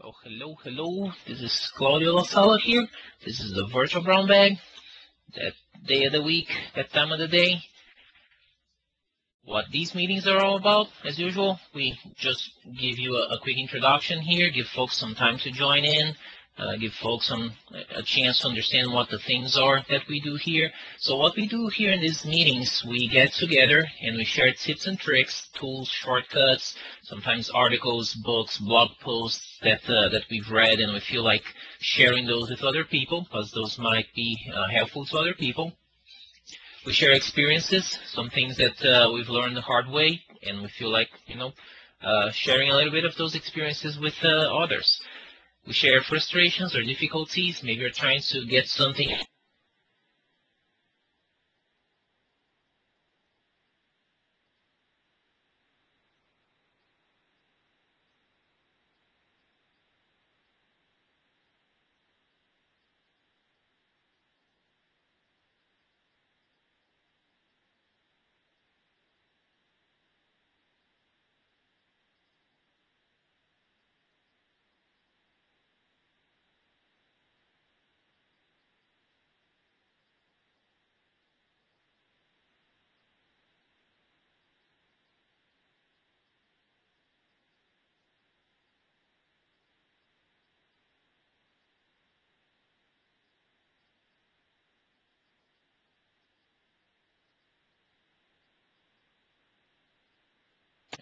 Oh, hello. This is Claudio La Sala here. This is the virtual brown bag. That day of the week, that time of the day. What these meetings are all about, as usual, we just give you a quick introduction here, give folks some time to join in, give folks a chance to understand what the things are that we do here. So what we do here in these meetings, we get together and we share tips and tricks, tools, shortcuts, sometimes articles, books, blog posts that we've read, and we feel like sharing those with other people because those might be helpful to other people. We share experiences, some things that we've learned the hard way, and we feel like, sharing a little bit of those experiences with others. We share frustrations or difficulties. Maybe you're trying to get something.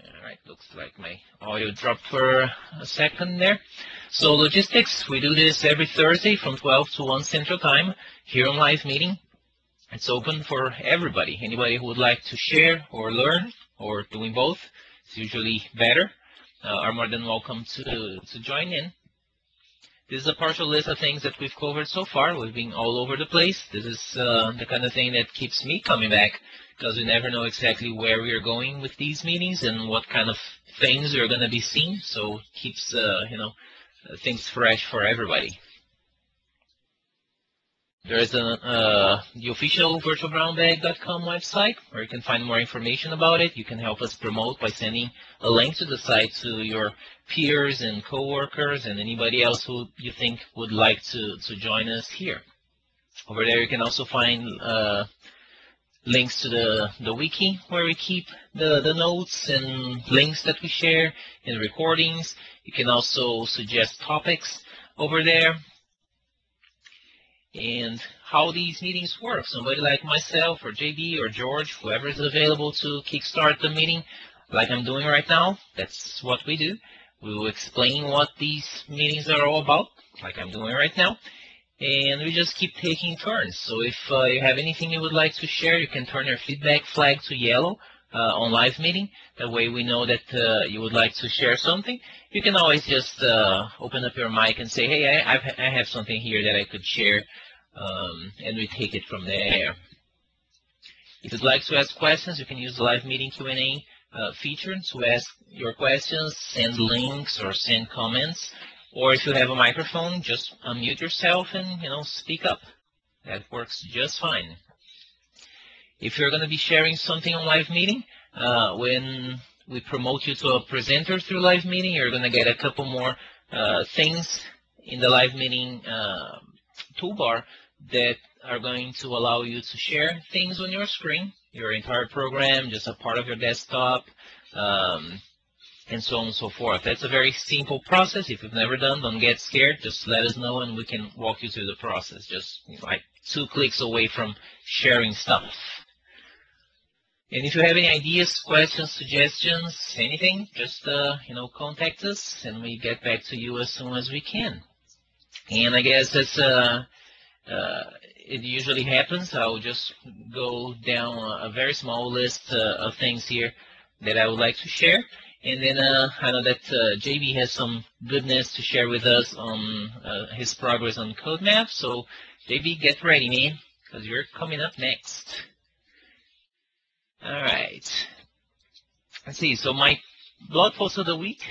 All right, looks like my audio dropped for a second there. So logistics, we do this every Thursday from 12 to 1 Central Time here on live meeting. It's open for everybody. Anybody who would like to share or learn or doing both, it's usually better, are more than welcome to join in. This is a partial list of things that we've covered so far. We've been all over the place. This is the kind of thing that keeps me coming back because we never know exactly where we are going with these meetings and what kind of things we're going to be seeing. So it keeps, things fresh for everybody. There is the official virtualbrownbag.com website where you can find more information about it. You can help us promote by sending a link to the site to your peers and coworkers and anybody else who you think would like to join us here. Over there you can also find links to the wiki where we keep the notes and links that we share and recordings. You can also suggest topics over there. And how these meetings work. Somebody like myself or JB or George, whoever is available to kickstart the meeting, like I'm doing right now, that's what we do. We will explain what these meetings are all about, like I'm doing right now, and we just keep taking turns. So if you have anything you would like to share, you can turn your feedback flag to yellow on live meeting. That way we know that you would like to share something. You can always just open up your mic and say, hey, I have something here that I could share, and we take it from there. If you'd like to ask questions, you can use the live meeting Q&A feature to ask your questions, send links, or send comments. Or if you have a microphone, just unmute yourself and speak up. That works just fine. If you're going to be sharing something on live meeting, when we promote you to a presenter through live meeting, you're going to get a couple more things in the live meeting toolbar that are going to allow you to share things on your screen, your entire program, just a part of your desktop, and so on and so forth. That's a very simple process. If you've never done, don't get scared. Just let us know and we can walk you through the process. Just like 2 clicks away from sharing stuff. And if you have any ideas, questions, suggestions, anything, just contact us and we get back to you as soon as we can. And I guess that's it usually happens. I'll just go down a very small list of things here that I would like to share. And then I know that JB has some goodness to share with us on his progress on CodeMap. So JB, get ready, man, because you're coming up next. All right. Let's see. So my blog post of the week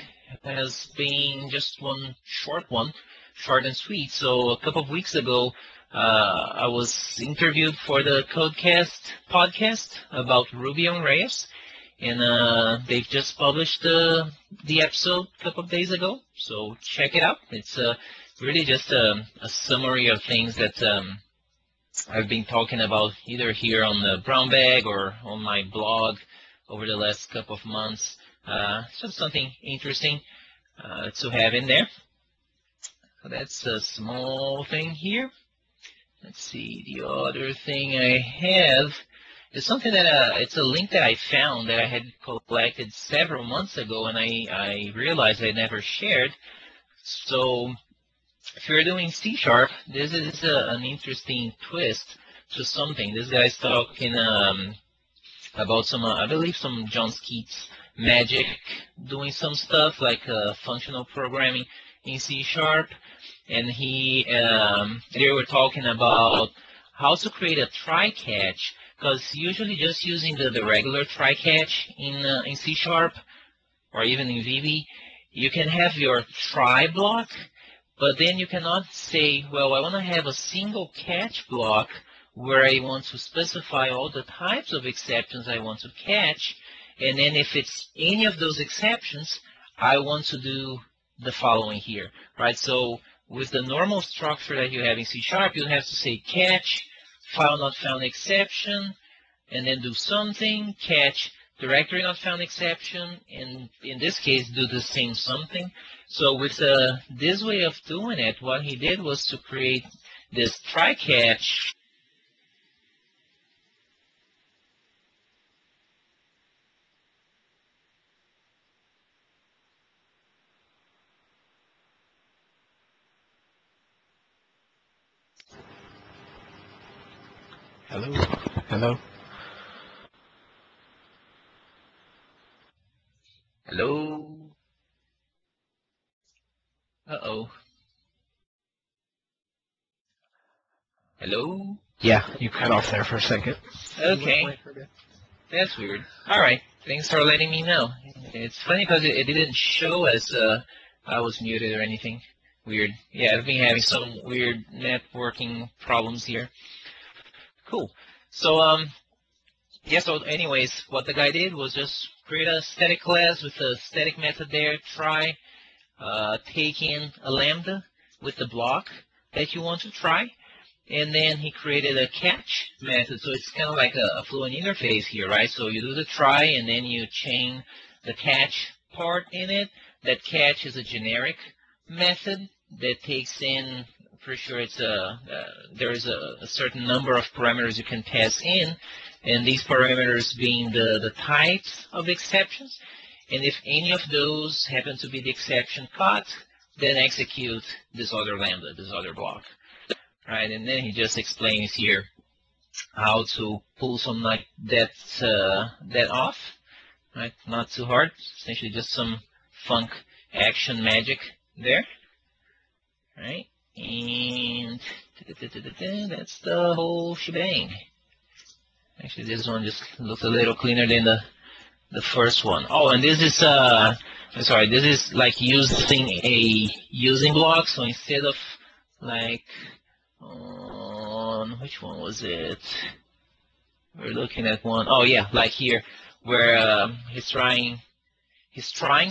has been just one short and sweet. So a couple of weeks ago, I was interviewed for the Codecast podcast about Ruby on Rails. and they've just published the episode a couple of days ago. So check it out. It's really just a summary of things that I've been talking about either here on the Brown Bag or on my blog over the last couple of months. Just something interesting to have in there. So that's a small thing here. Let's see, the other thing I have is something that it's a link that I found that I had collected several months ago, and I realized I never shared. So if you're doing C#, this is an interesting twist to something. This guy's talking about some, I believe, some John Skeet's magic, doing some stuff like functional programming in C#, and they were talking about how to create a try-catch, because usually just using the regular try-catch in C# or even in VB, you can have your try block, but then you cannot say, well, I want to have a single catch block where I want to specify all the types of exceptions I want to catch, and then if it's any of those exceptions, I want to do the following here, right? So with the normal structure that you have in C#, you have to say catch, file not found exception, and then do something, catch directory not found exception, and in this case, do the same something. So with this way of doing it, what he did was to create this try-catch. Hello? Hello? Hello? Uh-oh. Hello? Yeah, you cut off there for a second. Okay. That's weird. All right. Thanks for letting me know. It's funny because it didn't show as I was muted or anything. Weird. Yeah, I've been having some weird networking problems here. Cool. So, yeah, so anyways, what the guy did was just create a static class with a static method there, try, take in a lambda with the block that you want to try, and then he created a catch method. So it's kind of like a fluent interface here, right? So you do the try, and then you chain the catch part in it. That catch is a generic method that takes in, pretty sure it's there is a certain number of parameters you can pass in, and these parameters being the types of exceptions. And if any of those happen to be the exception caught, then execute this other lambda, this other block. Right, and then he just explains here how to pull something like that that off. Right, not too hard. Essentially, just some funk action magic there. Right, and that's the whole shebang. Actually, this one just looks a little cleaner than the first one. Oh, and this is sorry, this is like using a using block. So instead of like on which one was it? We're looking at one. Oh yeah, like here, where he's trying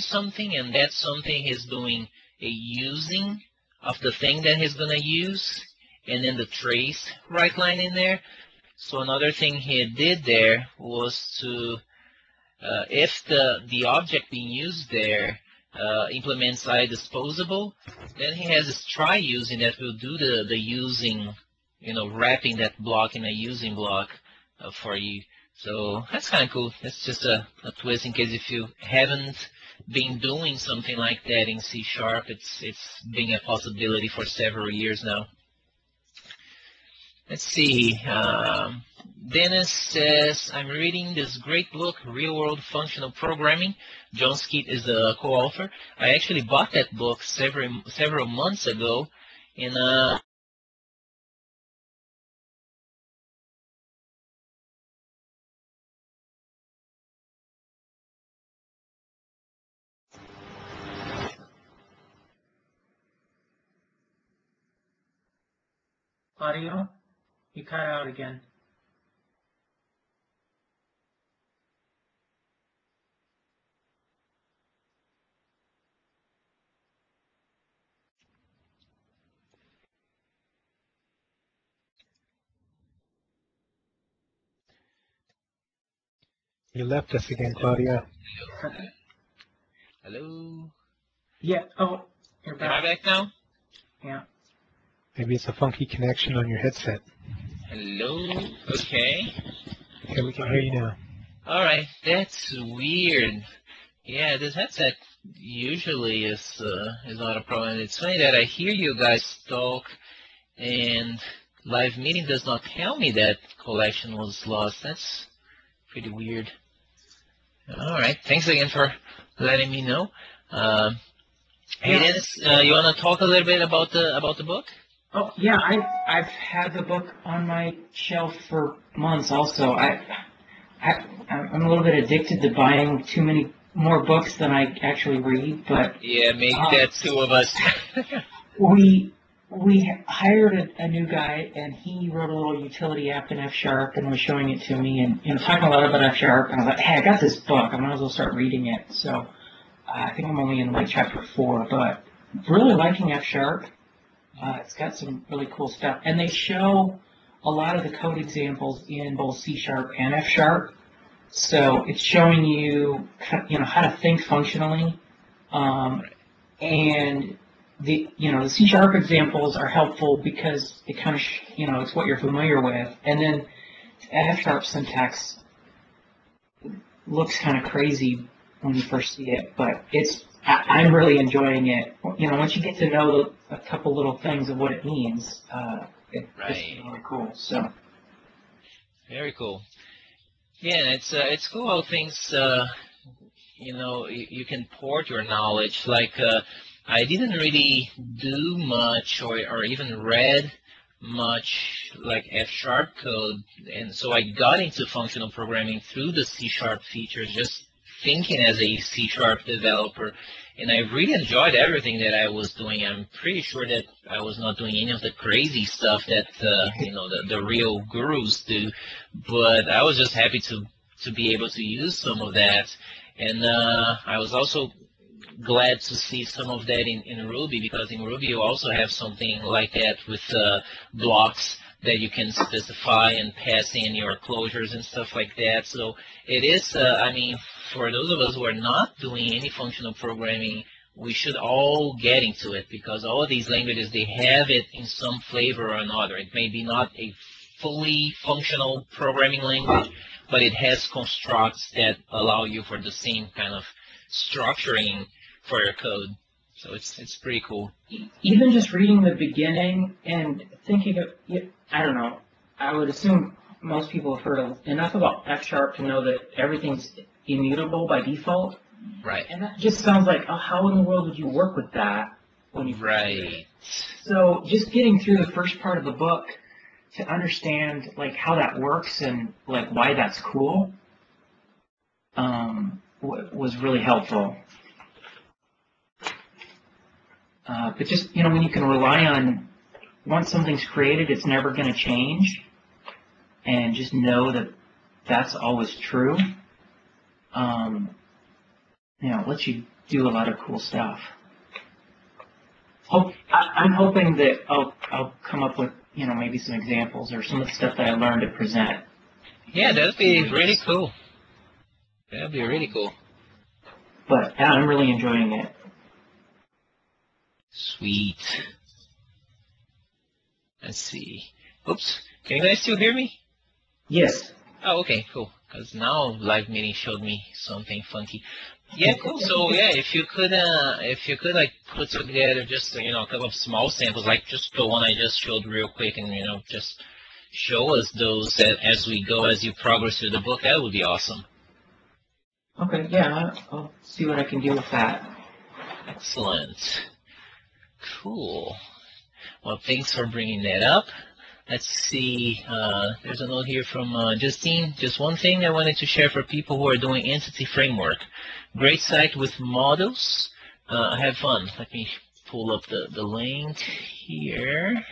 something, and that something he's doing a using of the thing that he's gonna use, and then the trace right line in there. So another thing he did there was to, if the object being used there implements disposable, then he has this try using that will do the using, wrapping that block in a using block for you. So that's kind of cool. That's just a twist in case if you haven't been doing something like that in C#. It's been a possibility for several years now. Let's see. Dennis says, I'm reading this great book, Real World Functional Programming. John Skeet is the co-author. I actually bought that book several months ago. And Audio? You cut out again. You left us again, Claudia. Hello. Yeah. Oh, you're Am I back. back now? Yeah. Maybe it's a funky connection on your headset. Hello. Okay. Okay, we can hear you now. All right. That's weird. Yeah, this headset usually is not a problem. It's funny that I hear you guys talk, and live meeting does not tell me that collection was lost. That's pretty weird. All right. Thanks again for letting me know. Hey, Yeah. Dennis, you want to talk a little bit about the book? Oh, yeah. I've had the book on my shelf for months. Also, I'm a little bit addicted to buying too many more books than I actually read. But Yeah, maybe that's two of us. we hired a new guy, and he wrote a little utility app in F Sharp and was showing it to me, and talking a lot about F Sharp. And I was like, hey, I got this book. I might as well start reading it. So I think I'm only in like chapter 4, but really liking F Sharp. It's got some really cool stuff, and they show a lot of the code examples in both C Sharp and F Sharp. So it's showing you, how to think functionally, and the C Sharp examples are helpful because it kind of it's what you're familiar with, and then F Sharp syntax looks kind of crazy when you first see it, but I'm really enjoying it. Once you get to know a couple little things of what it means, it's really cool. So Very cool. Yeah, it's cool how things you can port your knowledge. Like I didn't really do much or even read much like F Sharp code, and so I got into functional programming through the C Sharp features, just thinking as a C Sharp developer, and I really enjoyed everything that I was doing. I'm pretty sure that I was not doing any of the crazy stuff that the real gurus do, but I was just happy to be able to use some of that, and I was also glad to see some of that in Ruby, because in Ruby you also have something like that with blocks that you can specify and pass in your closures and stuff like that. So it is, for those of us who are not doing any functional programming, we should all get into it, because all of these languages, they have it in some flavor or another. It may be not a fully functional programming language, but it has constructs that allow you for the same kind of structuring for your code. So it's pretty cool. even just reading the beginning and thinking of, I don't know, I would assume most people have heard enough about F Sharp to know that everything's immutable by default. Right. And that just sounds like, oh, how in the world would you work with that when you Right. So just getting through the first part of the book to understand like how that works and like why that's cool was really helpful. But just, when you can rely on, once something's created, it's never going to change, and just know that that's always true, it lets you do a lot of cool stuff. I'm hoping that I'll come up with, maybe some examples or some of the stuff that I learned to present. Yeah, that'd be really cool. That'd be really cool. But yeah, I'm really enjoying it. Sweet. Let's see. Oops. Can you guys still hear me? Yes. Oh, okay, cool. Because now live meeting showed me something funky. Yeah, cool. So yeah, if you could like put together just a couple of small samples, like just the one I just showed real quick, and just show us those as we go, as you progress through the book, that would be awesome. Okay. Yeah, I'll see what I can do with that. Excellent. Cool. Well, thanks for bringing that up. Let's see. There's a note here from Justine. Just one thing I wanted to share for people who are doing Entity Framework. Great site with models. Have fun. Let me pull up the link here.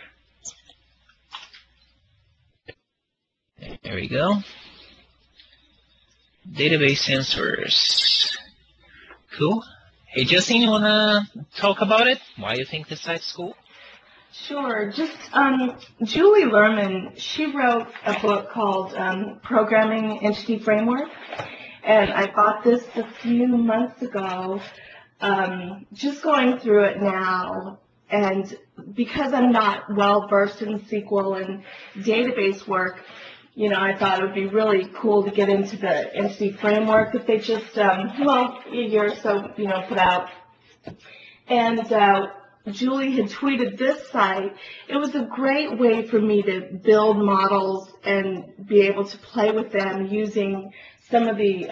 There we go. Database sensors. Cool. Hey, Justine, you want to talk about it? Why you think this site's cool? Sure. Just Julie Lerman, she wrote a book called Programming Entity Framework, and I bought this a few months ago. Just going through it now, and because I'm not well versed in SQL and database work, you know, I thought it would be really cool to get into the entity framework that they just, well, a year or so, you know, put out. And Julie had tweeted this site. It was a great way for me to build models and be able to play with them using some of the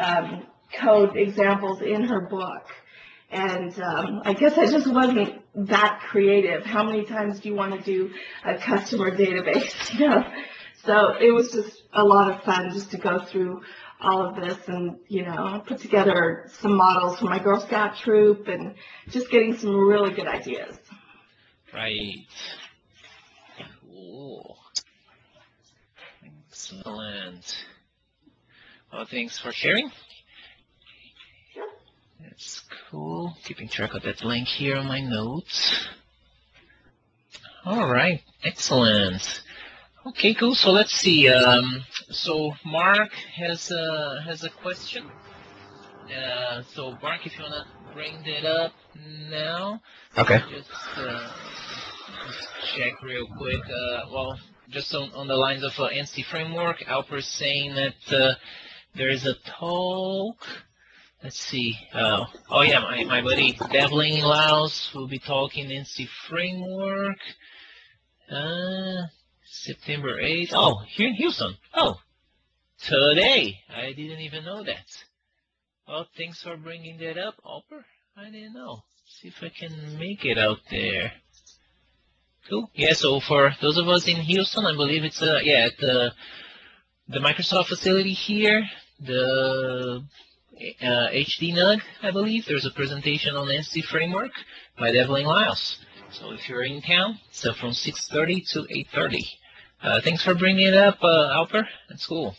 code examples in her book. And I guess I just wasn't that creative. How many times do you want to do a customer database? You know? So it was just a lot of fun just to go through all of this and, you know, put together some models for my Girl Scout troop and just getting some really good ideas. Right. Cool. Excellent. Well, thanks for sharing. That's cool. Keeping track of that link here on my notes. All right. Excellent. Okay, cool. So let's see. So Mark has a question. So Mark, if you wanna bring that up now. Okay. Just check real quick. Well, just on the lines of entity framework, Alper is saying that there is a talk. Let's see. Oh yeah, my buddy Devlin Laos will be talking entity framework. September 8th. Oh, here in Houston. Oh, today. I didn't even know that. Well, thanks for bringing that up, Alper. I didn't know. See if I can make it out there. Cool. Yeah, so for those of us in Houston, I believe it's yeah, at the Microsoft facility here, the HD NUG, I believe. There's a presentation on entity framework by Devlin Lyles. So if you're in town, it's from 6:30 to 8:30. Thanks for bringing it up, Alper. That's cool.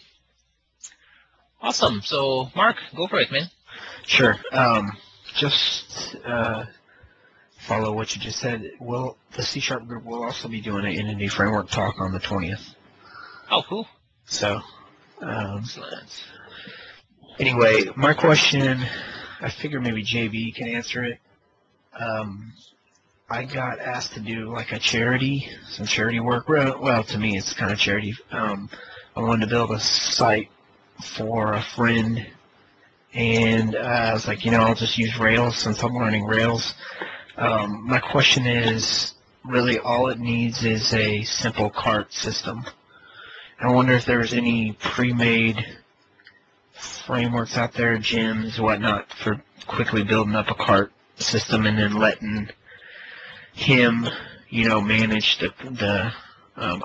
Awesome. So, Mark, go for it, man. Sure. Just follow what you just said. Well, the C# group will also be doing an entity framework talk on the 20th. Oh, cool. So, excellent. Anyway, my question, I figure maybe JB can answer it. I got asked to do like a charity, some charity work. Well, to me, it's kind of charity. I wanted to build a site for a friend, and I was like, you know, I'll just use Rails since I'm learning Rails. My question is, really all it needs is a simple cart system. I wonder if there's any pre-made frameworks out there, gems, whatnot, for quickly building up a cart system and then letting him, you know, manage the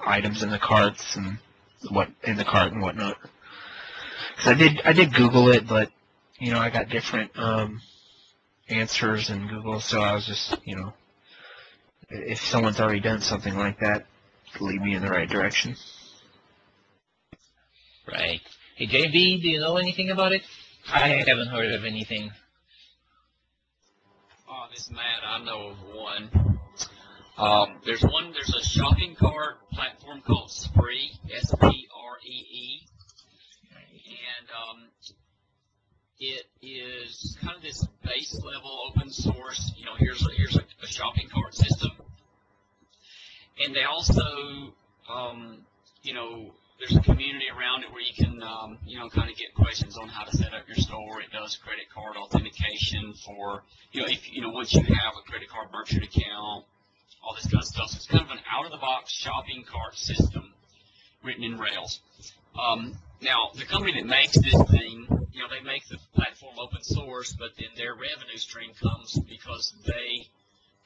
items in the carts and what in the cart and whatnot. So I did Google it, but you know, I got different answers in Google, so I was just, you know, if someone's already done something like that, lead me in the right direction. Right. Hey, JB, do you know anything about it? I haven't heard of anything. This is Matt. I know of one. There's a shopping cart platform called Spree, S-P-R-E-E, and it is kind of this base level open source. You know, here's a shopping cart system, and they also, you know, there's a community around it where you can, you know, kind of get questions on how to set up your store. It does credit card authentication for, you know, if you know once you have a credit card merchant account, all this kind of stuff. So it's kind of an out-of-the-box shopping cart system written in Rails. Now, the company that makes this thing, you know, they make the platform open source, but then their revenue stream comes because they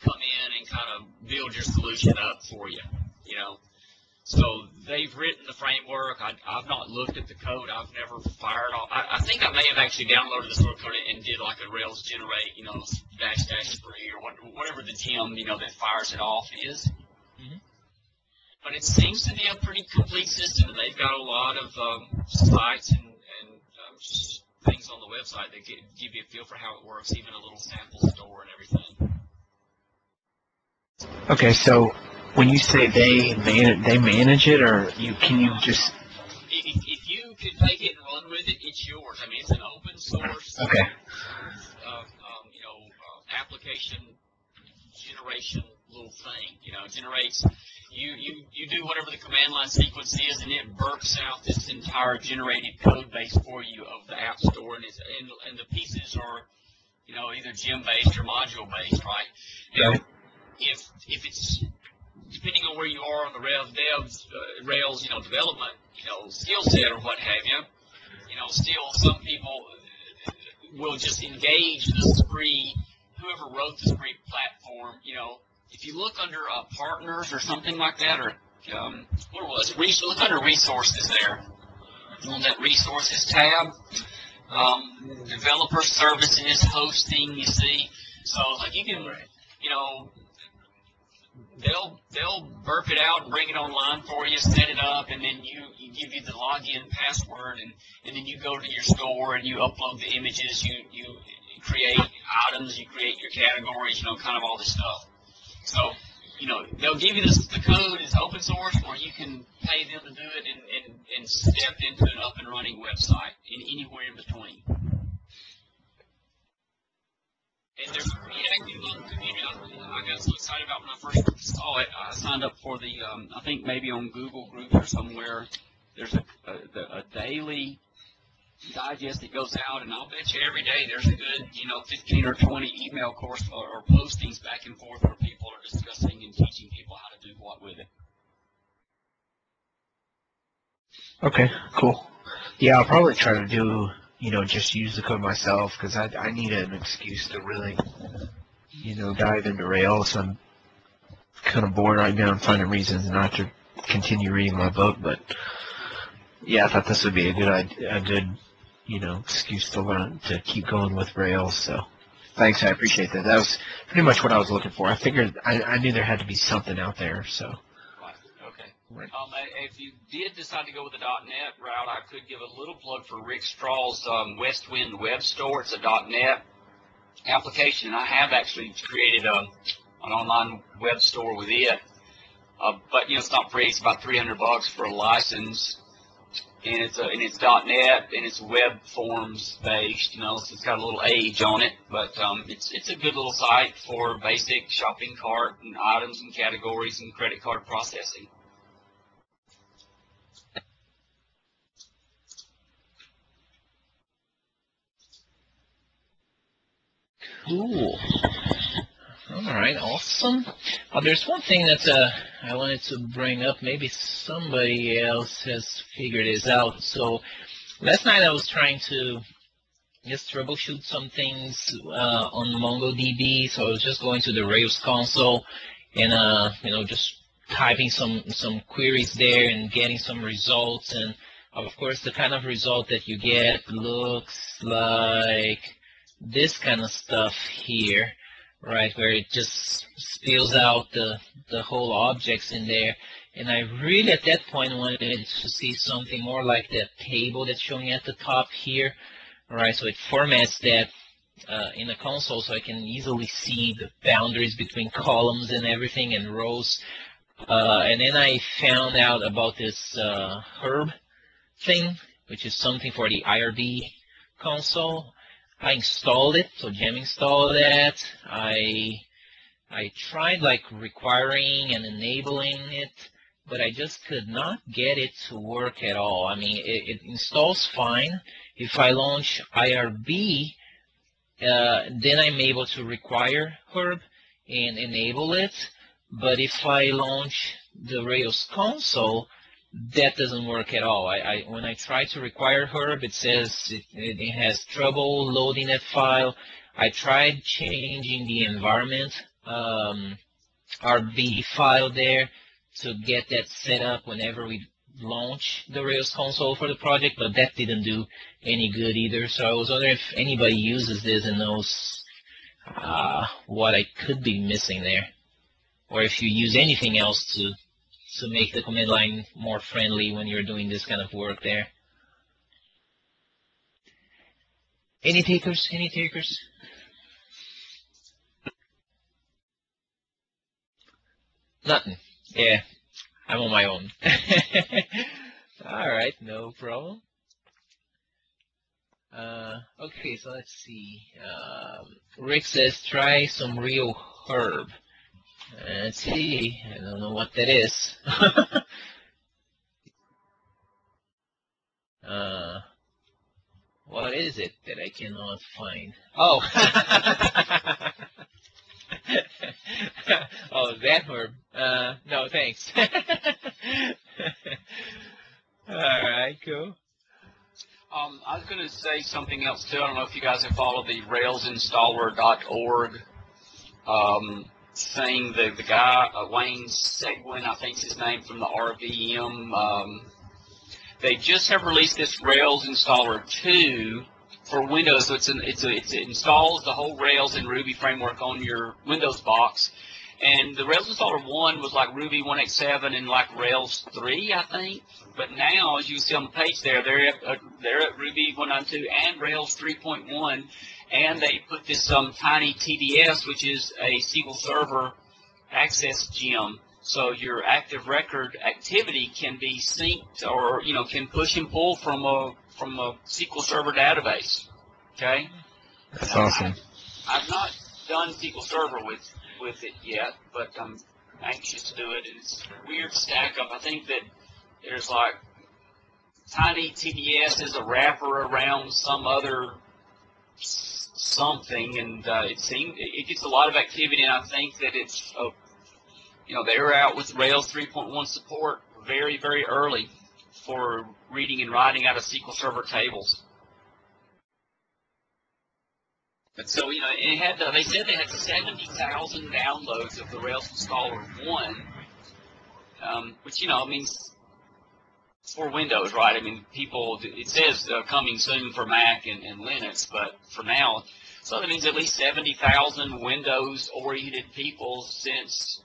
come in and kind of build your solution up for you, you know. So they've written the framework. I've not looked at the code. I've never fired off. I think I may have actually downloaded the source code and did like a Rails generate, you know, --spree or whatever the gem, you know, that fires it off is. Mm-hmm. But it seems to be a pretty complete system, and they've got a lot of sites and things on the website that give you a feel for how it works, even a little sample store and everything. Okay, so when you say they manage it, or can you just? If you can take it and run with it. It's yours. I mean, it's an open source, Okay. application generation little thing. It generates. You do whatever the command line sequence is, and it burps out this entire generated code base for you of the App Store, and the pieces are, either gem based or module based, right? Now, if it's depending on where you are on the Rails development, skill set or what have you, still some people will just engage the Spree, whoever wrote the Spree platform, if you look under partners or something like that, or what was it? Look under resources there, on that resources tab, developer services, hosting, you see. So like you can, they'll burp it out and bring it online for you, set it up, and then you give you the login password, and then you go to your store and you upload the images, you create items, you create your categories, kind of all this stuff. So, they'll give you the code is open source, or you can pay them to do it and step into an up and running website anywhere in between. And there's a pretty active little community. I got so excited about when I first saw it. I signed up for the, I think maybe on Google Groups or somewhere, there's a daily digest that goes out, and I'll bet you every day there's a good, 15 or 20 email course or postings back and forth where people are discussing and teaching people how to do what with it. Okay, cool. Yeah, I'll probably try to do, just use the code myself, because I need an excuse to really, dive into Rails. I'm kind of bored right now. I'm finding reasons not to continue reading my book, but yeah, I thought this would be a good excuse to learn, to keep going with Rails. So thanks, I appreciate that. That was pretty much what I was looking for. I figured I knew there had to be something out there. So. Right. Okay. Right. If you did decide to go with the .NET route, I could give a little plug for Rick Straw's Westwind Web Store. It's a .NET application, and I have actually created an online web store with it. But it's not free. It's about $300 for a license. And it's .NET, and it's web forms based, so it's got a little age on it, but it's a good little site for basic shopping cart and items and categories and credit card processing. Cool. All right, awesome. There's one thing that I wanted to bring up. Maybe somebody else has figured this out. So last night I was trying to just troubleshoot some things on MongoDB. So I was just going to the Rails console and just typing some queries there and getting some results. And of course, the kind of result that you get looks like this kind of stuff here. Right, where it just spills out the whole objects in there. And I really, at that point, wanted to see something more like that table that's showing at the top here. All right, so it formats that in the console so I can easily see the boundaries between columns and everything and rows. And then I found out about this herb thing, which is something for the IRB console. I installed it, so Gem installed that. I tried like requiring and enabling it, but I just could not get it to work at all. I mean, it installs fine. If I launch IRB, then I'm able to require herb and enable it. But if I launch the Rails console, that doesn't work at all. When I try to require herb, it says it has trouble loading that file. I tried changing the environment RB file there to get that set up whenever we launch the Rails console for the project, but that didn't do any good either. So I was wondering if anybody uses this and knows what I could be missing there, or if you use anything else to make the command line more friendly when you're doing this kind of work there. Any takers? Any takers? Nothing. Yeah, I'm on my own. All right, no problem. Okay, so let's see. Rick says try some real herb. Let's see. I don't know what that is. What is it that I cannot find? Oh. Oh, that herb. No, thanks. All right, cool. I was going to say something else too. I don't know if you guys have followed the railsinstaller.org thing. The guy, Wayne Seguin, I think's his name, from the RVM. They just have released this Rails Installer 2 for Windows. So it installs the whole Rails and Ruby framework on your Windows box. And the Rails Installer 1 was like Ruby 1.8.7 and like Rails 3, I think. But now, as you see on the page there, they're at Ruby 1.9.2 and Rails 3.1. And they put this tiny TDS, which is a SQL Server access gem. So your active record activity can be synced, or can push and pull from a SQL Server database. Okay. That's awesome. I've not done SQL Server with it yet, but I'm anxious to do it. And it's a weird stack up. I think that there's like tiny TDS is a wrapper around some other something, and it gets a lot of activity. And I think that it's they were out with Rails 3.1 support very, very early for reading and writing out of SQL Server tables. But so, they said they had 70,000 downloads of the Rails Installer 1, which, means for Windows, right? I mean, it says coming soon for Mac and Linux, but for now, so that means at least 70,000 Windows-oriented people since,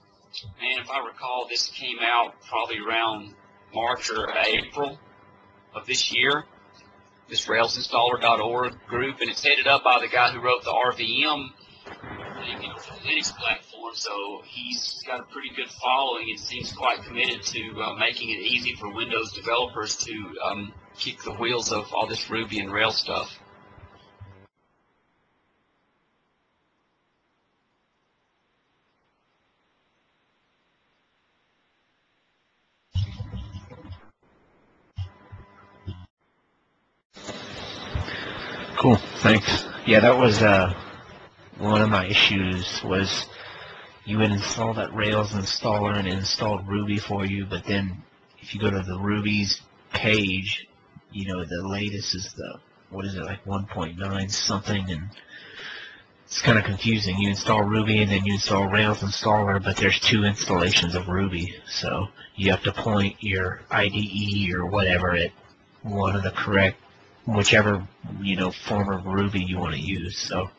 man, if I recall, this came out probably around March or April of this year, this railsinstaller.org group, and it's headed up by the guy who wrote the RVM Linux platform, so he's got a pretty good following and seems quite committed to making it easy for Windows developers to kick the wheels of all this Ruby and Rails stuff. Cool, thanks. Yeah, that was one of my issues was you would install that Rails installer and it installed Ruby for you, but then if you go to the Ruby's page, the latest is like 1.9 something, and it's kind of confusing. You install Ruby and then you install Rails installer, but there's two installations of Ruby, so you have to point your IDE or whatever at one of the correct, whichever form of Ruby you want to use. So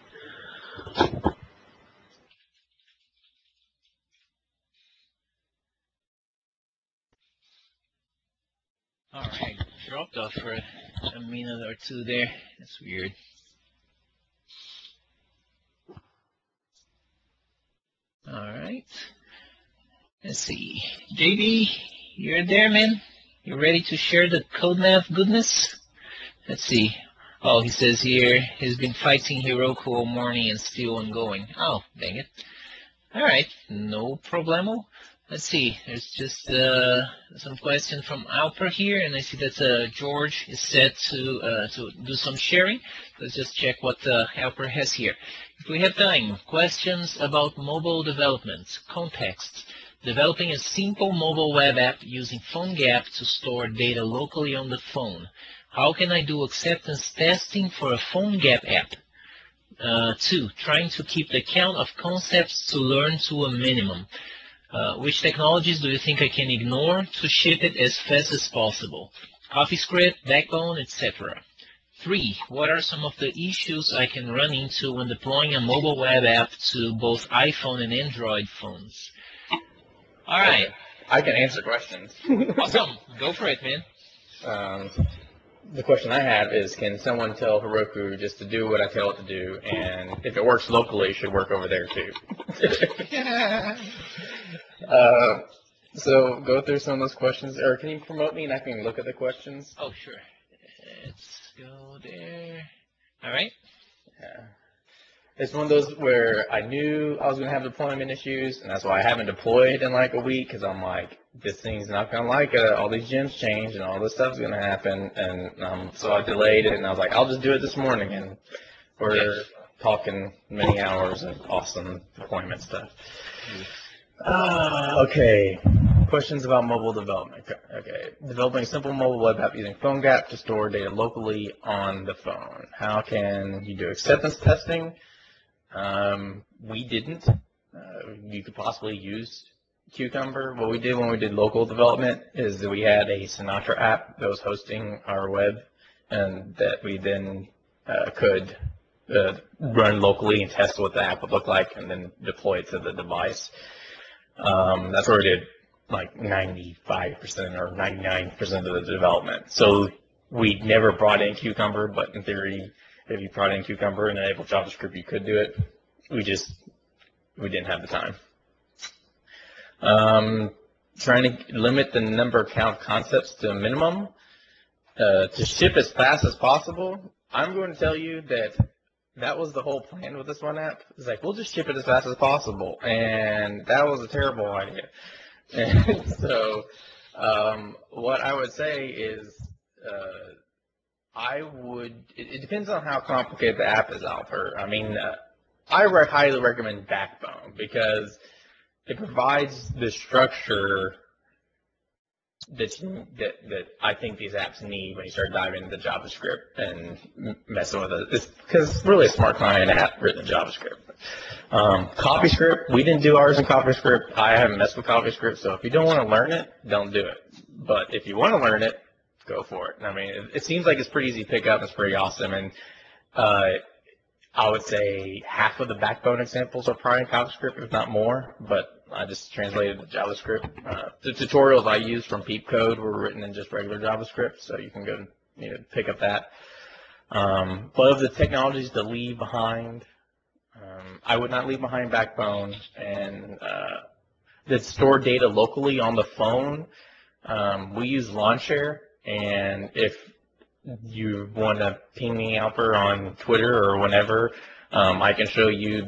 All right, dropped off for a minute or two there. That's weird. All right. Let's see. JB, you're there, man? You ready to share the CodeNav goodness? Let's see. Oh, he says here he's been fighting Heroku all morning and still ongoing. Oh, dang it. All right, no problemo. Let's see. There's just some question from Alper here, and I see that George is set to do some sharing. Let's just check what Alper has here. If we have time, questions about mobile development, context, developing a simple mobile web app using PhoneGap to store data locally on the phone. How can I do acceptance testing for a PhoneGap app? 2, trying to keep the count of concepts to learn to a minimum. Which technologies do you think I can ignore to ship it as fast as possible? CoffeeScript, Backbone, etc. 3, what are some of the issues I can run into when deploying a mobile web app to both iPhone and Android phones? All right. I can answer questions. Awesome. Go for it, man. The question I have is, can someone tell Heroku just to do what I tell it to do, and if it works locally, it should work over there too? So go through some of those questions, or can you promote me and I can look at the questions? Oh, sure. Let's go there. All right. Yeah. It's one of those where I knew I was going to have deployment issues, and that's why I haven't deployed in like a week, because I'm like, this thing's not going to like it. All these gyms change, and all this stuff's going to happen. And so I delayed it, and I was like, I'll just do it this morning. And we're talking many hours of awesome deployment stuff. Okay. Questions about mobile development. Okay. Developing a simple mobile web app using PhoneGap to store data locally on the phone. How can you do acceptance testing? We didn't. You could possibly use Cucumber. What we did when we did local development is that we had a Sinatra app that was hosting our web, and that we then could run locally and test what the app would look like, and then deploy it to the device. That's where we did like 95% or 99% of the development. So we never brought in Cucumber, but in theory, if you brought in Cucumber and enabled JavaScript, you could do it. We didn't have the time. Trying to limit the number count concepts to a minimum to ship as fast as possible. I'm going to tell you that was the whole plan with this one app. It's like, we'll just ship it as fast as possible, and that was a terrible idea. And so what I would say is it depends on how complicated the app is, Alper. I mean, I highly recommend Backbone because it provides the structure that I think these apps need when you start diving into JavaScript and messing with it. It's because really a smart client app written in JavaScript. CoffeeScript, we didn't do ours in CoffeeScript. I haven't messed with CoffeeScript, so if you don't want to learn it, don't do it. But if you want to learn it, go for it. I mean, it seems like it's pretty easy to pick up. It's pretty awesome, and I would say half of the Backbone examples are probably in CoffeeScript, if not more, but I just translated to JavaScript. The tutorials I used from Peep Code were written in just regular JavaScript, so you can go pick up that. But of the technologies to leave behind, I would not leave behind Backbone, and that store data locally on the phone. We use LawnShare, and if you want to ping me, Alper, on Twitter or whenever, I can show you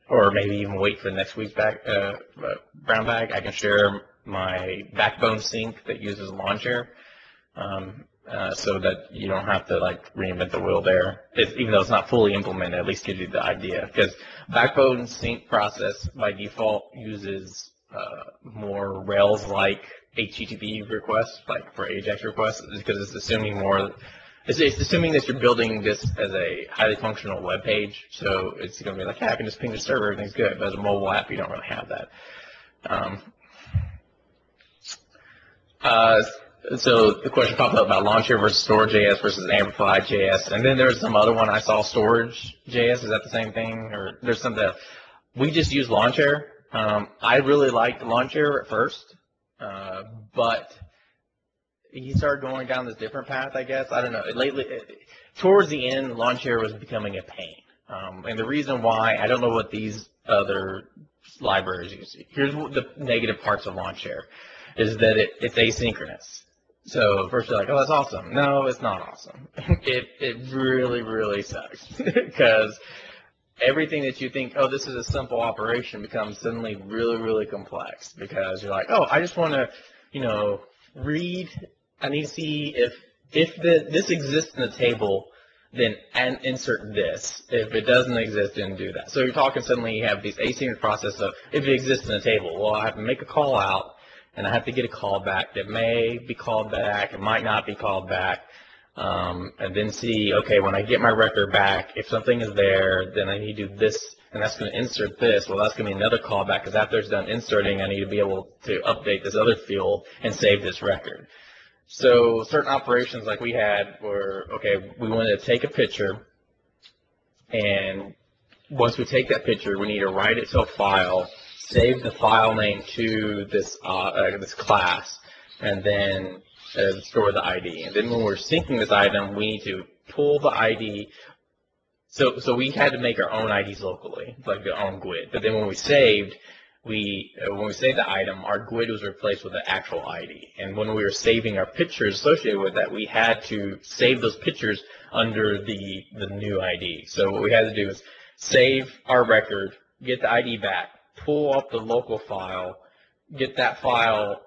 or maybe even wait for next week's brown bag. I can share my Backbone sync that uses LawnShare, so that you don't have to like reinvent the wheel there. Even though it's not fully implemented, at least gives you the idea. Because Backbone sync process by default uses more Rails-like HTTP requests, like for AJAX requests, because it's assuming it's assuming that you're building this as a highly functional web page. So it's going to be like, yeah, I can just ping the server, everything's good. But as a mobile app, you don't really have that. So the question popped up about LawnShare versus Storage.js versus Amplify.js, and then there's some other one I saw, Storage.js. Is that the same thing? Or there's some that we just use LawnShare. I really liked LawnShare at first, but he started going down this different path, I guess. I don't know. Lately, towards the end, LawnShare was becoming a pain. And the reason why, I don't know what these other libraries use. Here's the negative parts of LawnShare, is that it's asynchronous. So first you're like, oh, that's awesome. No, it's not awesome. It really, really sucks because everything that you think, oh, this is a simple operation, becomes suddenly really, really complex because you're like, oh, I just want to, read. I need to see if this exists in the table, then insert this. If it doesn't exist, then do that. So you're talking suddenly you have these asynchronous process of if it exists in the table, well, I have to make a call out, and I have to get a call back that may be called back, it might not be called back, and then see, okay, when I get my record back, if something is there, then I need to do this, and that's going to insert this. Well, that's going to be another callback, because after it's done inserting, I need to be able to update this other field and save this record. So certain operations like we had were, okay, we wanted to take a picture, and once we take that picture, we need to write it to a file, save the file name to this this class, and then store the ID. And then when we're syncing this item, we need to pull the ID. So we had to make our own IDs locally, like our own GUID. But then when we saved, when we saved the item, our GUID was replaced with the actual ID. And when we were saving our pictures associated with that, we had to save those pictures under the new ID. So what we had to do is save our record, get the ID back, pull up the local file, get that file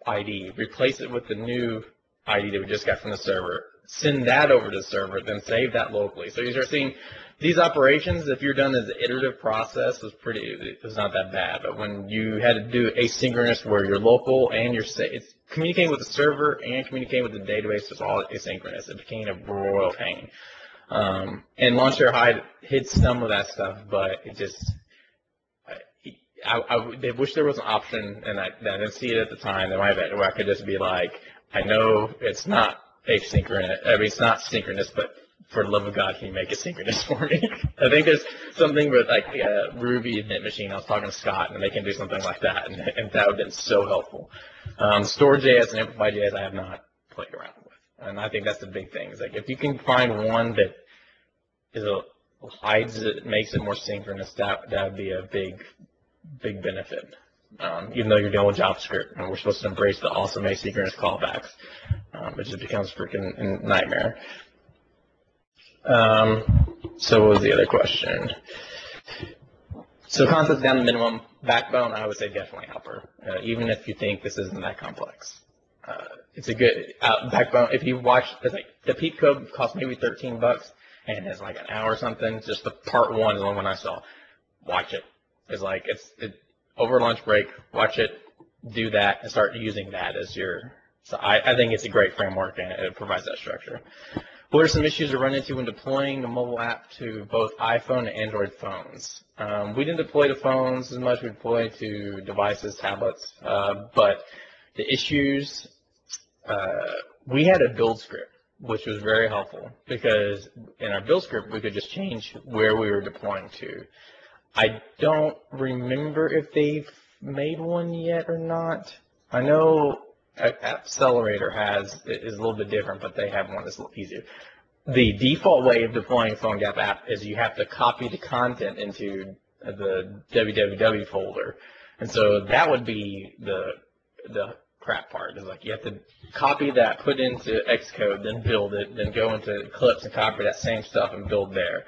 ID, replace it with the new ID that we just got from the server, send that over to the server, then save that locally. So you start seeing these operations, if you're done as an iterative process, it's not that bad. But when you had to do asynchronous where you're local and it's communicating with the server and communicating with the database, it's all asynchronous. It became a royal pain. And Launcher Hide hid some of that stuff, but it just, I wish there was an option, and I didn't see it at the time, that where I could just be like, I know it's not asynchronous, I mean, it's not synchronous, but for the love of God, can you make it synchronous for me? I think there's something with like Ruby and Knit Machine. I was talking to Scott, and they can do something like that, and that would have been so helpful. Store.js and Amplify.js I have not played around with, and I think that's the big thing. Is like if you can find one that hides it, makes it more synchronous, that would be a big benefit. Even though you're dealing with JavaScript, and we're supposed to embrace the awesome asynchronous callbacks, it just becomes a freaking nightmare. So what was the other question? So concepts down to minimum. Backbone, I would say definitely Alper, even if you think this isn't that complex. It's a good Backbone. If you watch, it's like the Peep code costs maybe $13, and it's like an hour or something. Just the part one is the one I saw. Watch it. It's like over lunch break. Watch it, do that, and start using that as your. So I think it's a great framework, and it provides that structure. What are some issues we run into when deploying the mobile app to both iPhone and Android phones? We didn't deploy to phones as much. We deployed to devices, tablets. But the issues, we had a build script, which was very helpful because in our build script, we could just change where we were deploying to. I don't remember if they've made one yet or not. I know Accelerator is a little bit different, but they have one that's a little easier. The default way of deploying a PhoneGap app is you have to copy the content into the www folder, and so that would be the crap part. Is like you have to copy that, put into Xcode, then build it, then go into Eclipse and copy that same stuff and build there.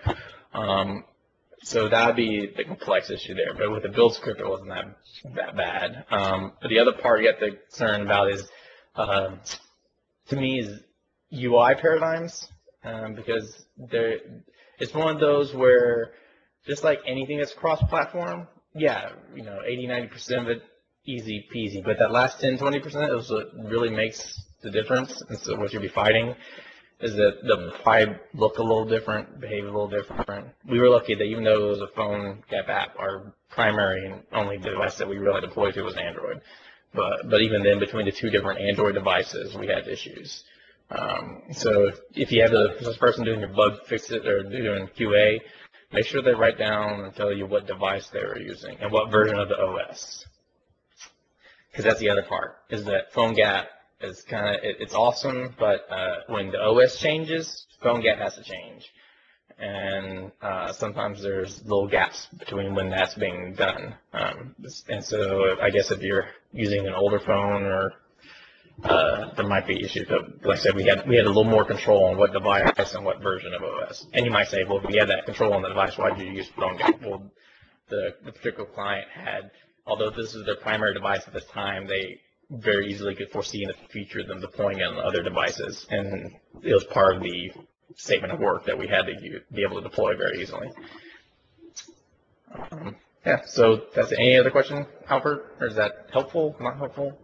So that would be the complex issue there. But with the build script, it wasn't that bad. But the other part you have to concern about is, to me, is UI paradigms, because it's one of those where just like anything that's cross-platform, yeah, 80-90% of it easy peasy. But that last 10-20% is what really makes the difference. And so what you'll be fighting is that they'll probably look a little different, behave a little different. We were lucky that even though it was a PhoneGap app, our primary and only device that we really deployed to was Android. But even then, between the two different Android devices, we had issues. So if you have this person doing your bug fix it or doing QA, make sure they write down and tell you what device they were using and what version of the OS. Because that's the other part, is that PhoneGap is it's awesome, but when the OS changes, PhoneGap has to change. And sometimes there's little gaps between when that's being done. And so I guess if you're using an older phone, or there might be issues. But like I said, we had a little more control on what device and what version of OS. And you might say, well, if we had that control on the device, why did you use PhoneGap? Well, the particular client had, although this is their primary device at this time, they very easily could foresee in the future them deploying it on other devices, and it was part of the statement of work that we had to be able to deploy very easily. Yeah, so that's it. Any other question, Alper? Or is that helpful, not helpful?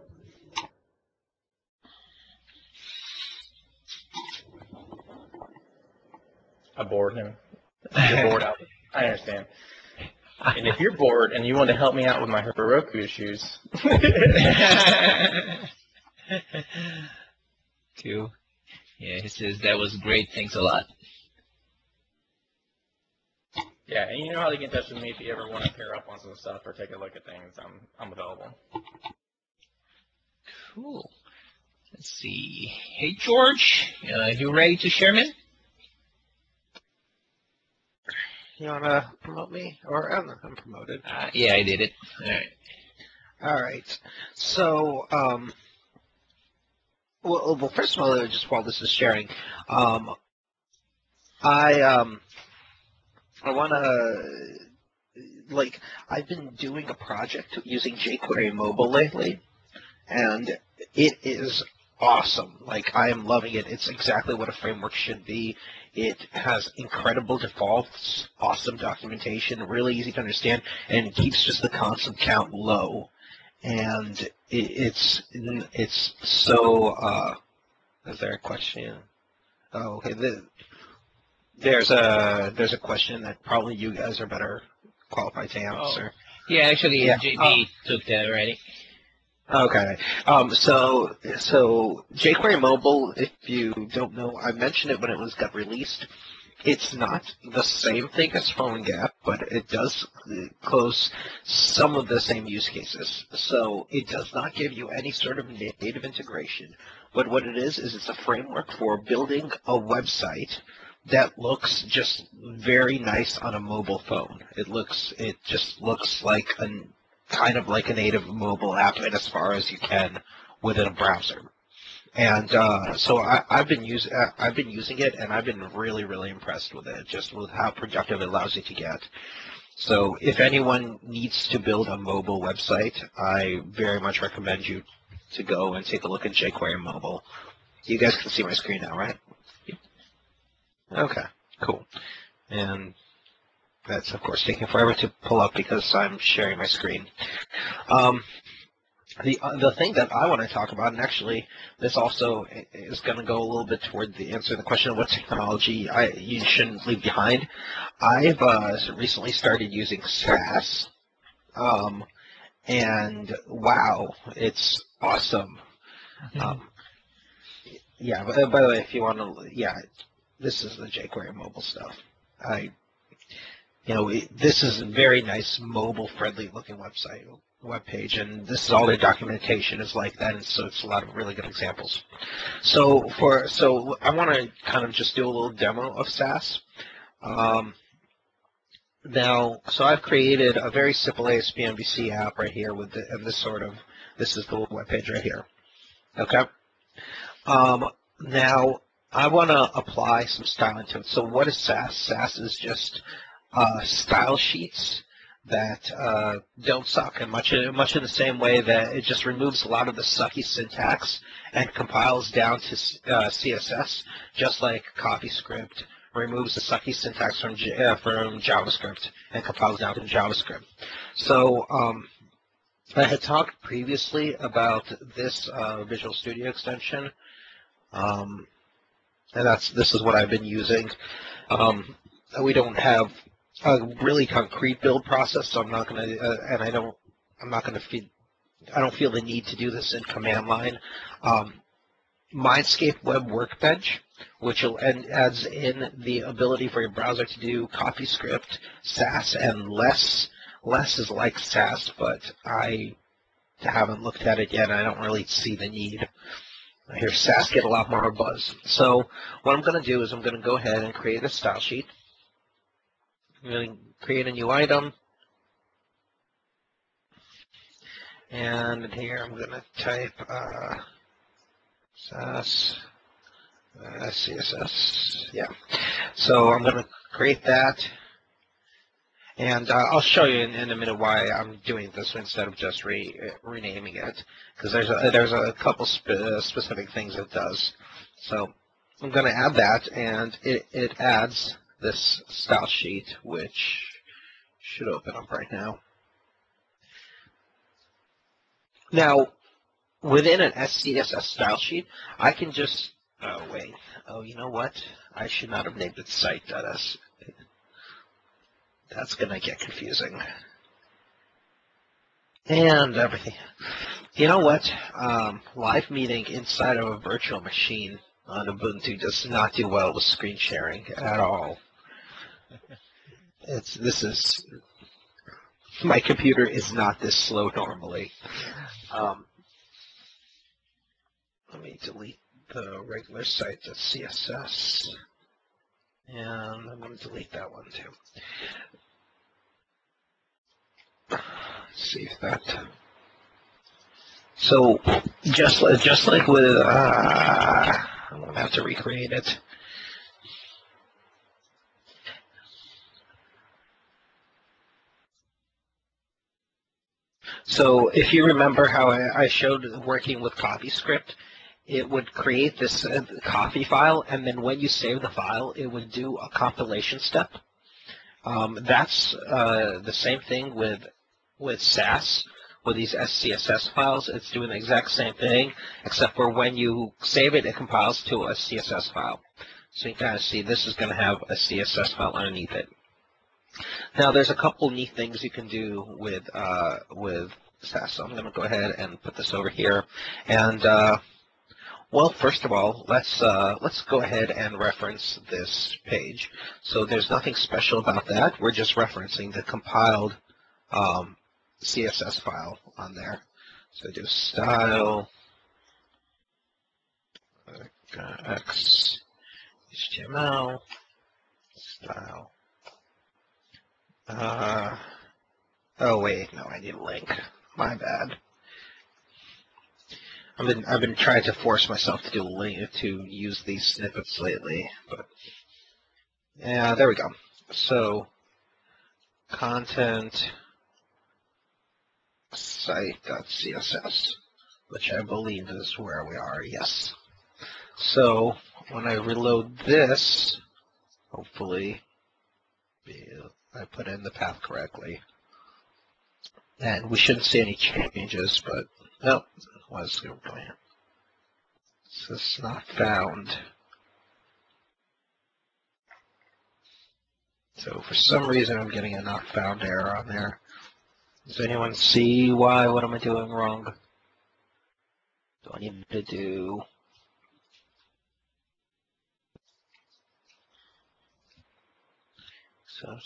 I bored him. You're bored, Alper. I understand. And if you're bored and you want to help me out with my Heroku issues. Cool. Yeah, he says that was great. Thanks a lot. Yeah, and you know how to get in touch with me if you ever want to pair up on some stuff or take a look at things. I'm available. Cool. Let's see. Hey, George, you ready to share, man? you wanna promote me, or I'm promoted? Yeah, I did it. All right. All right. So, well, first of all, just while this is sharing, um, I I wanna like I've been doing a project using jQuery mobile lately, and it is awesome. Like I am loving it. It's exactly what a framework should be. It has incredible defaults, awesome documentation, really easy to understand, and it keeps just the constant count low. And it's so. Is there a question? Oh, okay. There's a question that probably you guys are better qualified to answer. Yeah, actually, Yeah. JB took that already. Okay. So jQuery Mobile, if you don't know, I mentioned it when it got released. It's not the same thing as PhoneGap, but it does close some of the same use cases. So it does not give you any sort of native integration. But what it is it's a framework for building a website that looks just very nice on a mobile phone. It just looks like kind of like a native mobile app in as far as you can within a browser. And so I've been using it, and I've been really impressed with it, just with how productive it allows you to get. So if anyone needs to build a mobile website, I very much recommend you to go and take a look at jQuery Mobile. You guys can see my screen now, right? Okay, cool. And that's, of course, taking forever to pull up because I'm sharing my screen. The thing that I want to talk about, and actually this also is going to go a little bit toward the answer to the question of what technology you shouldn't leave behind. I've recently started using Sass, and wow, it's awesome. Yeah, by the way, if you want to, yeah, this is the jQuery mobile stuff. This is a very nice mobile-friendly looking web page, and this is all their documentation is like that, and so it's a lot of really good examples. So I want to kind of just do a little demo of Sass. So I've created a very simple ASP.MVC app right here with this is the web page right here. Okay. Now I want to apply some styling to it. So what is Sass? Sass is just style sheets that don't suck, and much in the same way that it just removes a lot of the sucky syntax and compiles down to CSS, just like CoffeeScript removes the sucky syntax from JavaScript and compiles down to JavaScript. So I had talked previously about this Visual Studio extension, and this is what I've been using. We don't have a really concrete build process, so I'm not going to, and I don't feel the need to do this in command line. Mindscape Web Workbench, which adds in the ability for your browser to do CoffeeScript, Sass, and less. Less is like Sass, but I haven't looked at it yet, and I don't really see the need. I hear Sass get a lot more buzz. So what I'm going to do is I'm going to go ahead and create a style sheet. I'm going to create a new item, and here I'm going to type Sass CSS. Yeah. So I'm going to create that, and I'll show you in a minute why I'm doing this instead of just renaming it, because there's a couple specific things it does. So I'm going to add that, and it adds this style sheet, which should open up right now. Now, within an SCSS style sheet, I can just, you know what? I should not have named it site.s. That's going to get confusing. And everything. You know what? Live meeting inside of a virtual machine on Ubuntu does not do well with screen sharing at all. My computer is not this slow normally. Let me delete the regular site.css. And I'm going to delete that one too. Save that. So just like with, I'm going to have to recreate it. So if you remember how I showed working with CopyScript, it would create this copy file, and then when you save the file, it would do a compilation step. That's the same thing with Sass. With these SCSS files, it's doing the exact same thing, except for when you save it, it compiles to a CSS file. So you can kind of see this is going to have a CSS file underneath it. Now, there's a couple neat things you can do with Sass. So I'm going to go ahead and put this over here. And well, first of all, let's go ahead and reference this page. So there's nothing special about that. We're just referencing the compiled CSS file on there. So do style x HTML style. Oh wait, no, I need a link. My bad. I've been trying to force myself to do a link to use these snippets lately, but yeah, there we go. So content site.css, which I believe is where we are, yes. So when I reload this, hopefully I put in the path correctly. And we shouldn't see any changes, but no, what's going on? This is not found. So for some reason I'm getting a not found error on there. Does anyone see why? What am I doing wrong? Do I need to do? So,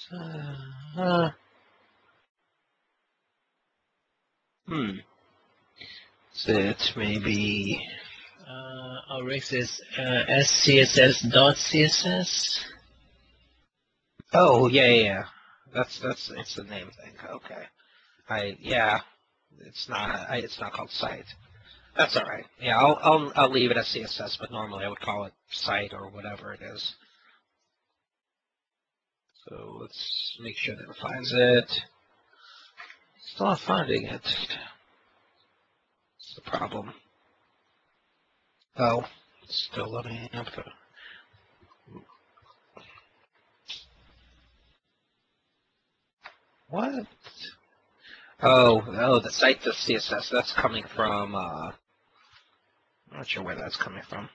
is it maybe? Rex is scss.css. Oh yeah. That's it's the name thing. Okay. It's not called site. That's all right. Yeah, I'll leave it as CSS, but normally I would call it site or whatever it is. So let's make sure that it finds it. Still not finding it. That's the problem. Oh, it's still loading up. What? Oh, the site.css. That's coming from. I'm not sure where that's coming from.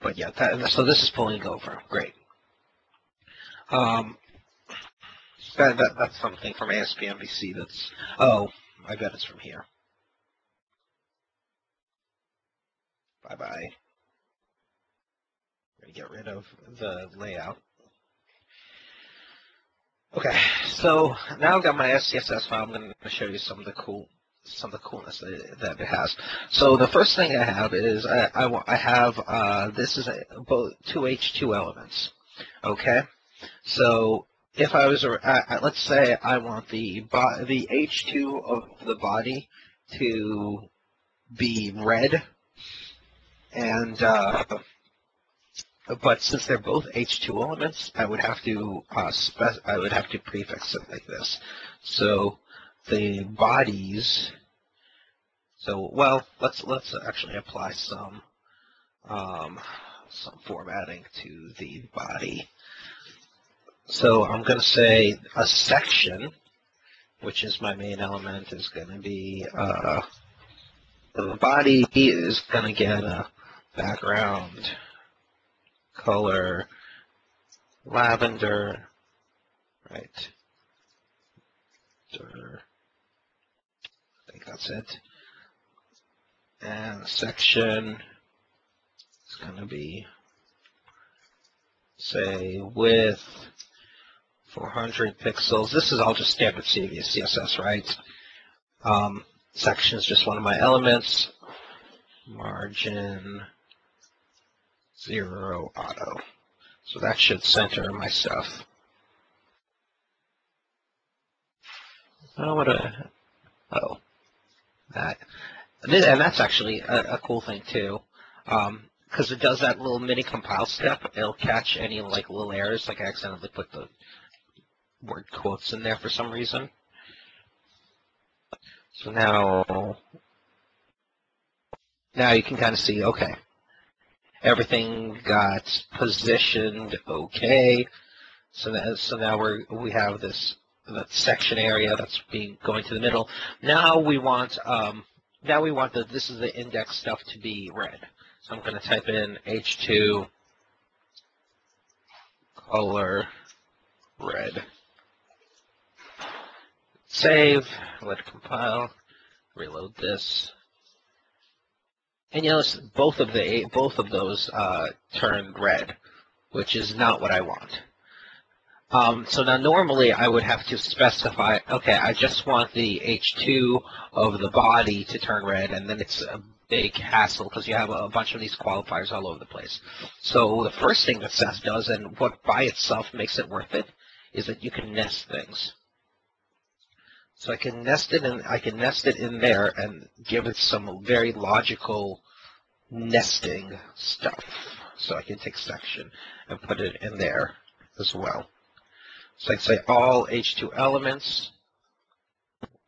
But yeah, so this is pulling over. Great. That's something from ASP.MVC that's, oh, I bet it's from here. Bye-bye. I'm going to get rid of the layout. Okay, so now I've got my SCSS file. I'm going to show you some of the coolness that it has. So the first thing I have is I have this is both two H2 elements. Okay, so if I was, let's say I want the H2 of the body to be red, and but since they're both H2 elements, I would have to prefix it like this. So the bodies. So well, let's actually apply some formatting to the body. So I'm going to say a section, which is my main element, is going to be the body is going to get a background color lavender, right? I think that's it. And the section is going to be, say, width 400 pixels. This is all just standard CSS, right? Section is just one of my elements. Margin 0 auto. So that should center my stuff. Oh, that. And that's actually a cool thing too, because it does that little mini compile step. It'll catch any like little errors, like I accidentally put the word quotes in there for some reason. So now you can kind of see, okay, everything got positioned okay. So now we have this that section area that's going to the middle. Now we want this is the index stuff to be red. So I'm going to type in H2 color red. Save, let it compile, reload this. And you notice both of those turned red, which is not what I want. So now normally I would have to specify, okay, I just want the H2 of the body to turn red, and then it's a big hassle because you have a bunch of these qualifiers all over the place. So the first thing that Sass does, and what by itself makes it worth it, is that you can nest things. So I can nest it in there and give it some very logical nesting stuff. So I can take section and put it in there as well. So I can say all H2 elements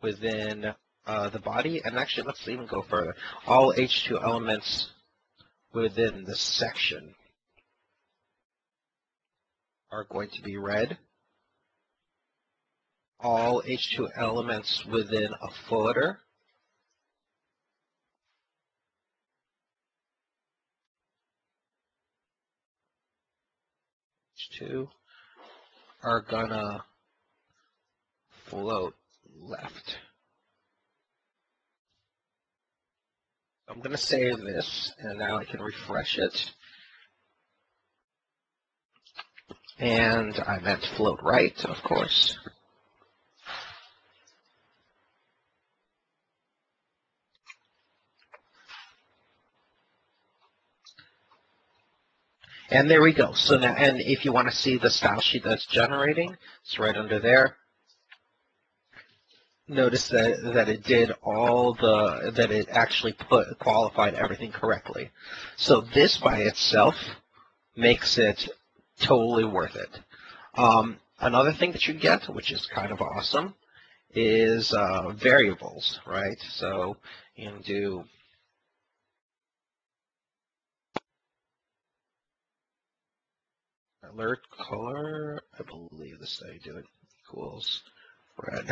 within the body, and actually let's even go further. All H2 elements within the section are going to be red. All H2 elements within a footer H2 are gonna float left. I'm gonna save this, and now I can refresh it. And I meant float right, of course. And there we go. So now, and if you want to see the style sheet that's generating, it's right under there. Notice that it did that it actually qualified everything correctly. So this by itself makes it totally worth it. Another thing that you get, which is kind of awesome, is variables, right? So you can do alert color, I believe this is how you do it, equals red.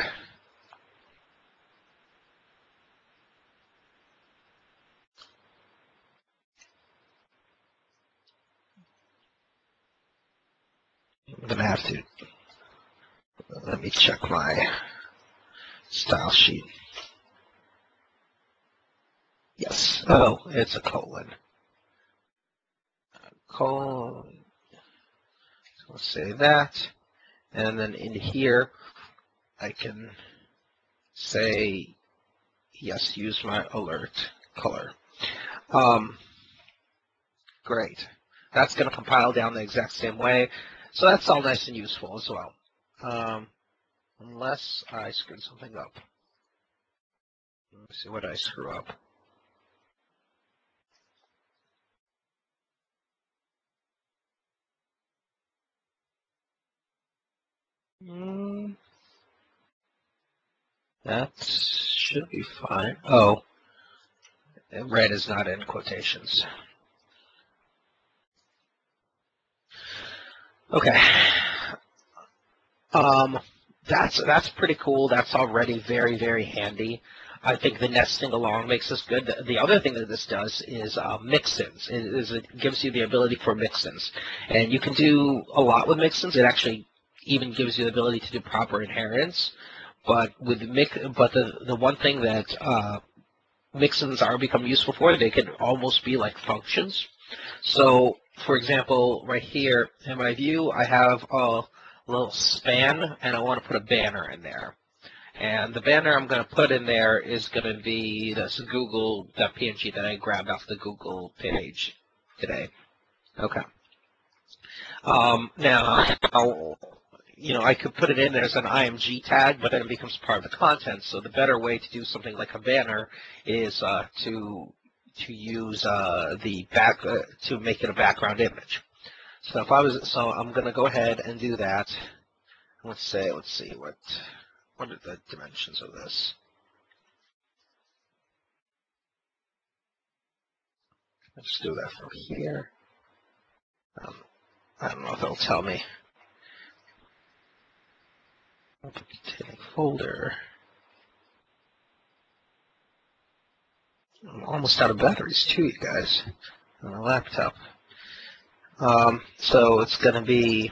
I'm going to have to, let me check my style sheet. Yes, oh, it's a colon. Colon, so let's say that, and then in here, I can say, yes, use my alert color. Great. That's going to compile down the exact same way. So that's all nice and useful as well. Unless I screwed something up. Let me see what I screw up. That should be fine. Oh, red is not in quotations. Okay. That's pretty cool. That's already very, very handy. I think the nesting along makes this good. The other thing that this does is mix-ins. It gives you the ability for mix-ins. And you can do a lot with mix-ins. It actually even gives you the ability to do proper inheritance. But with the one thing that mix-ins are become useful for, they can almost be like functions. So, for example, right here in my view, I have a little span, and I want to put a banner in there. And the banner I'm going to put in there is going to be this Google.png that I grabbed off the Google page today. Okay. Now, I could put it in there as an IMG tag, but then it becomes part of the content. So the better way to do something like a banner is to use the back to make it a background image. So I'm going to go ahead and do that. Let's see what are the dimensions of this. Let's do that from here. I don't know if it'll tell me. Folder. I'm almost out of batteries too, you guys, on my laptop. So it's going to be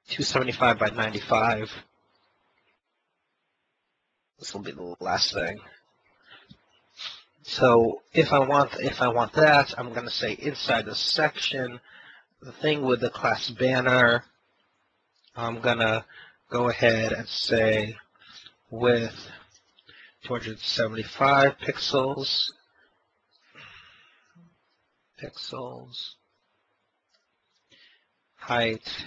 275 by 95. This will be the last thing. So if I want that, I'm going to say inside the section, the thing with the class banner, I'm going to go ahead and say with 275 pixels, height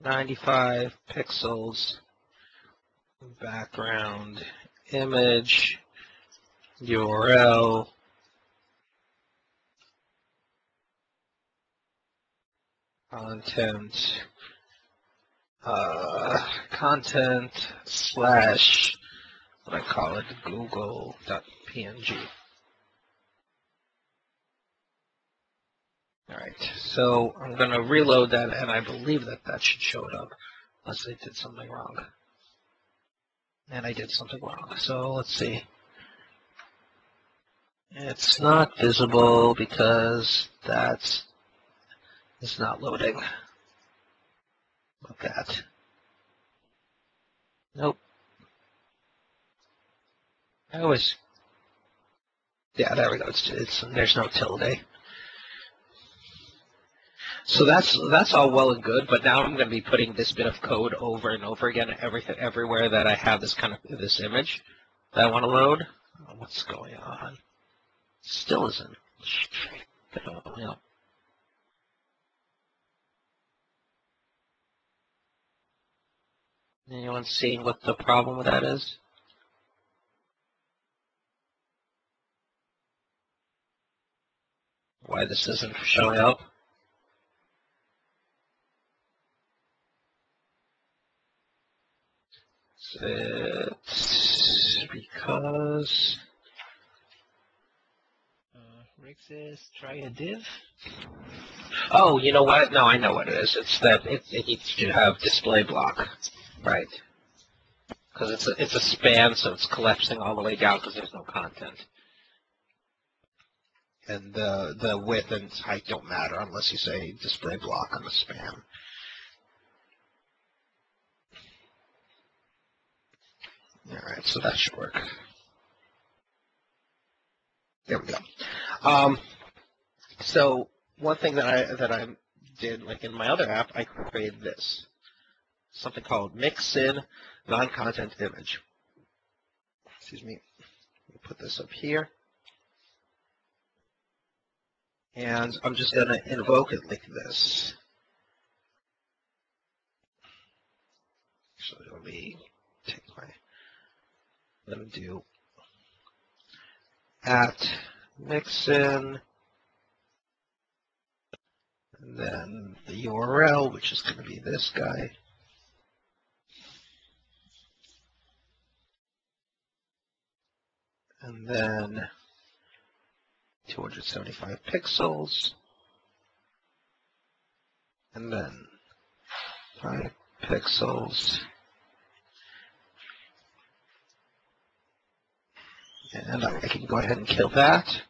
95 pixels, background image, URL, content slash, what I call it, google.png. Alright, so I'm going to reload that, and I believe that should show it up, unless I did something wrong. And I did something wrong, so let's see. It's not visible because it's not loading. Look at that. Nope. Yeah, there we go. There's no tilde. So that's all well and good, but now I'm going to be putting this bit of code over and over again, everywhere that I have this image that I want to load. What's going on? Still isn't. Yeah. Anyone seeing what the problem with that is? Why this isn't showing up? It's because Rick says try a div. Oh, you know what? No, I know what it is. It's that it needs to have display block, right? Because it's a span, so it's collapsing all the way down because there's no content. And the width and height don't matter unless you say display block on the span. All right, so that should work. There we go. So one thing that I did, like in my other app, I created this, something called mix-in non-content image. Excuse me. Let me put this up here. And I'm just going to invoke it like this. So let me take let me do at mixin, and then the URL, which is going to be this guy. And then 275 pixels, and then 5 pixels, and I can go ahead and kill that.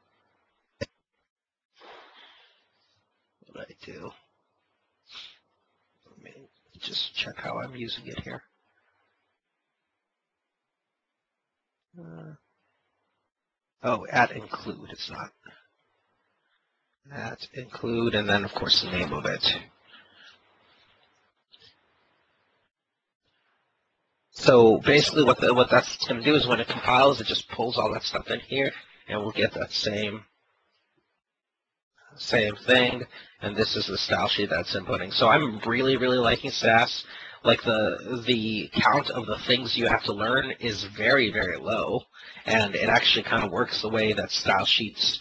What do I do? Let me just check how I'm using it here. Oh, at include, it's not. At include, and then of course the name of it. So basically what that's going to do is when it compiles, it just pulls all that stuff in here, and we'll get that same same thing, and this is the style sheet that's inputting. So I'm really, really liking Sass. Like the count of the things you have to learn is very, very low, and it actually kind of works the way that style sheets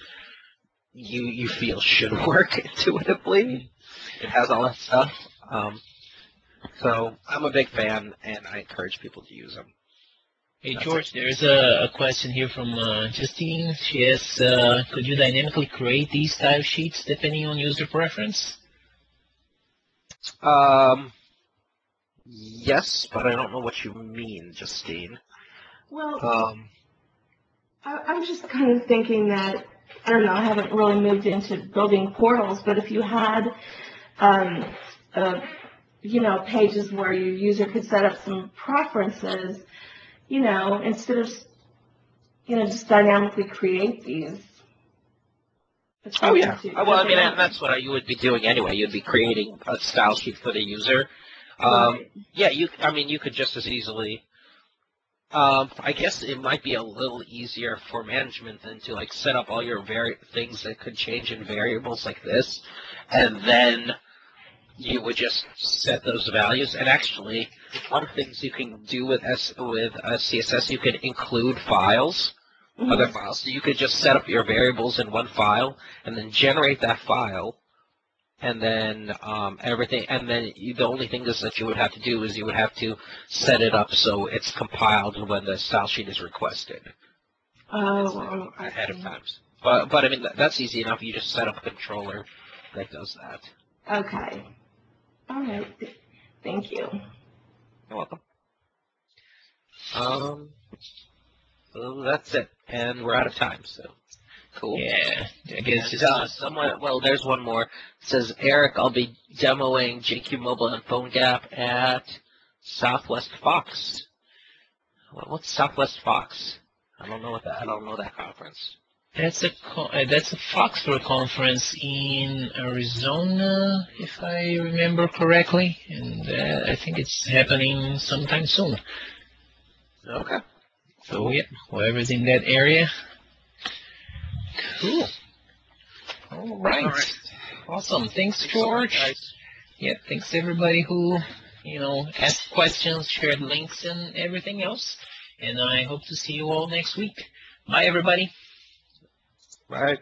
you feel should work intuitively. It has all that stuff. So I'm a big fan, and I encourage people to use them. Hey, That's George, there's a question here from Justine. She asks, could you dynamically create these style sheets depending on user preference? Yes, but I don't know what you mean, Justine. Well, I'm just kind of thinking that, I don't know, I haven't really moved into building portals, but if you had, pages where your user could set up some preferences, instead of, just dynamically create these. Oh yeah. Well, I mean, and that's what you would be doing anyway. You'd be creating a style sheet for the user. Right. Yeah, you could just as easily. I guess it might be a little easier for management than to like set up all your things that could change in variables like this, and then you would just set those values. And actually, one of the things you can do with CSS, you can include files. Other files. So you could just set up your variables in one file and then generate that file, and then everything. And then the only thing is that you would have to do is you would have to set it up so it's compiled when the style sheet is requested. Oh, Ahead of time. But I mean that's easy enough. You just set up a controller that does that. okay. All right. Thank you. You're welcome. So that's it, and we're out of time. So, cool. Yeah, I guess Well, there's one more. It says, Eric, I'll be demoing JQ Mobile and PhoneGap at Southwest Fox. What's Southwest Fox? I don't know that conference. that's a Foxborough conference in Arizona, if I remember correctly, and I think it's happening sometime soon. Okay. So yeah, whoever's in that area. Cool. All right. Awesome. Thanks, George. Yeah, thanks everybody who, asked questions, shared links, and everything else. And I hope to see you all next week. Bye, everybody. Bye.